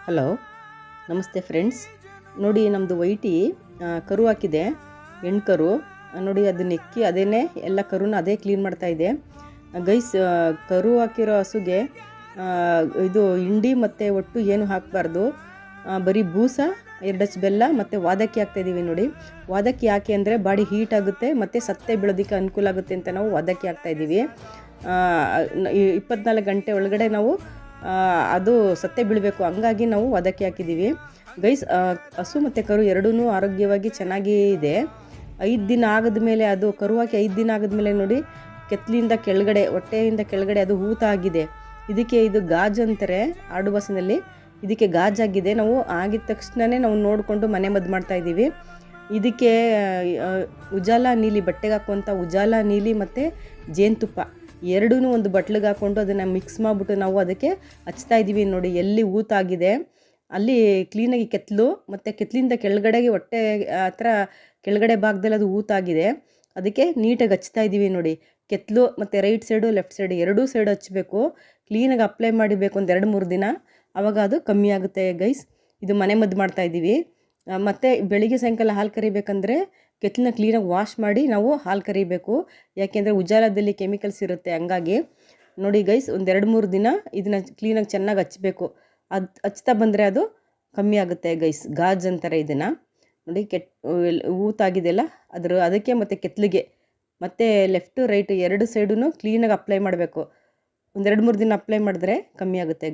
Hello, ನಮಸ್ತೆ friends. ನೋಡಿ, ನಮ್ಮದು ವೈಟಿ ಕರು ಹಾಕಿದೆ, ಹೆಣ್ಕರು. ನೋಡಿ, ಅದನ್ನ ಎಕ್ಕಿ ಅದೇನೇ ಎಲ್ಲ ಕರುನ ಅದೇ ಕ್ಲೀನ್ ಮಾಡ್ತಾ ಇದೆ ಗೈಸ್. ಕರು ಹಾಕಿರೋ ಹಸುಗೆ ಇದು ಹಿಂಡಿ ಮತ್ತು ಒಟ್ಟು ಏನು ಹಾಕಬಾರ್ದು, ಬರೀ ಬೂಸ, 2 ಅಚ್ಚು ಬೆಲ್ಲ ಮತ್ತು ವಾದಕ್ಕಿ ಹಾಕ್ತಾಯಿದ್ದೀವಿ. ನೋಡಿ, ವಾದಕ್ಕಿ ಯಾಕೆ ಅಂದರೆ ಬಾಡಿ ಹೀಟ್ ಆಗುತ್ತೆ ಮತ್ತು ಸತ್ತೆ ಬೀಳೋದಕ್ಕೆ ಅನುಕೂಲ ಆಗುತ್ತೆ ಅಂತ ನಾವು ವಾದಕ್ಕಿ ಹಾಕ್ತಾಯಿದ್ದೀವಿ. 24 ಗಂಟೆ ಒಳಗಡೆ ನಾವು ಅದು ಸತ್ತೆ ಬೀಳಬೇಕು, ಹಂಗಾಗಿ ನಾವು ವಾದಕ್ಕಿ ಹಾಕಿದ್ದೀವಿ ಗೈಸ್. ಹಸು ಮತ್ತು ಕರು ಎರಡೂ ಆರೋಗ್ಯವಾಗಿ ಚೆನ್ನಾಗಿ ಇದೆ. 5 ದಿನ ಆದಮೇಲೆ, ಅದು ಕರು ಹಾಕಿ 5 ದಿನ ಆದಮೇಲೆ ನೋಡಿ, ಕೆತ್ತಲಿಂದ ಕೆಳಗಡೆ, ಹೊಟ್ಟೆಯಿಂದ ಕೆಳಗಡೆ ಅದು ಊತ ಆಗಿದೆ. ಇದಕ್ಕೆ ಇದು ಗಾಜು ಅಂತಾರೆ ಆಡು ಭಾಷೆಯಲ್ಲಿ. ಇದಕ್ಕೆ ಗಾಜಾಗಿದೆ. ನಾವು ಆಗಿದ ತಕ್ಷಣವೇ ನಾವು ನೋಡಿಕೊಂಡು ಮನೆ ಮದ್ದು ಮಾಡ್ತಾಯಿದ್ದೀವಿ. ಇದಕ್ಕೆ ಉಜಾಲ ನೀಲಿ, ಬಟ್ಟೆಗೆ ಹಾಕುವಂಥ ಉಜಾಲ ನೀಲಿ ಮತ್ತು ಜೇನುತುಪ್ಪ ಎರಡೂ ಒಂದು ಬಟ್ಲಿಗೆ ಹಾಕ್ಕೊಂಡು ಅದನ್ನು ಮಿಕ್ಸ್ ಮಾಡಿಬಿಟ್ಟು ನಾವು ಅದಕ್ಕೆ ಹಚ್ತಾಯಿದ್ದೀವಿ. ನೋಡಿ, ಎಲ್ಲಿ ಊತ ಆಗಿದೆ ಅಲ್ಲಿ ಕ್ಲೀನಾಗಿ ಕೆತ್ತಲು ಮತ್ತು ಕೆತ್ತಲಿಂದ ಕೆಳಗಡೆಗೆ ಹೊಟ್ಟೆ ಹತ್ರ ಕೆಳಗಡೆ ಭಾಗದಲ್ಲಿ ಅದು ಊತ ಆಗಿದೆ, ಅದಕ್ಕೆ ನೀಟಾಗಿ ಹಚ್ತಾಯಿದ್ದೀವಿ. ನೋಡಿ, ಕೆತ್ತಲು ಮತ್ತು ರೈಟ್ ಸೈಡು ಲೆಫ್ಟ್ ಸೈಡು ಎರಡೂ ಸೈಡು ಹಚ್ಚಬೇಕು. ಕ್ಲೀನಾಗಿ ಅಪ್ಲೈ ಮಾಡಿಬೇಕು ಒಂದು 2-3 ದಿನ, ಆವಾಗ ಅದು ಕಮ್ಮಿ ಆಗುತ್ತೆ ಗೈಸ್. ಇದು ಮನೆ ಮದ್ದು ಮಾಡ್ತಾಯಿದ್ದೀವಿ. ಮತ್ತು ಬೆಳಿಗ್ಗೆ ಸಾಯಂಕಾಲ ಹಾಲು ಕರಿಬೇಕಂದ್ರೆ ಕೆತ್ತಲನ್ನ ಕ್ಲೀನಾಗಿ ವಾಶ್ ಮಾಡಿ ನಾವು ಹಾಲು ಕರಿಬೇಕು, ಯಾಕೆಂದರೆ ಉಜಾಲದಲ್ಲಿ ಕೆಮಿಕಲ್ಸ್ ಇರುತ್ತೆ. ಹಂಗಾಗಿ ನೋಡಿ ಗೈಸ್, ಒಂದು 2-3 ದಿನ ಇದನ್ನು ಕ್ಲೀನಾಗಿ ಚೆನ್ನಾಗಿ ಹಚ್ಚಬೇಕು. ಅದು ಹಚ್ತಾ ಬಂದರೆ ಅದು ಕಮ್ಮಿ ಆಗುತ್ತೆ ಗೈಸ್. ಗಾಜ್ ಅಂತಾರೆ ಇದನ್ನು. ನೋಡಿ, ಊತಾಗಿದೆಯಲ್ಲ ಅದಕ್ಕೆ ಮತ್ತು ಕೆತ್ತಲಿಗೆ ಮತ್ತು ಲೆಫ್ಟು ರೈಟು 2 ಸೈಡೂ ಕ್ಲೀನಾಗಿ ಅಪ್ಲೈ ಮಾಡಬೇಕು. ಒಂದು 2-3 ದಿನ ಅಪ್ಲೈ ಮಾಡಿದ್ರೆ ಕಮ್ಮಿ ಆಗುತ್ತೆ.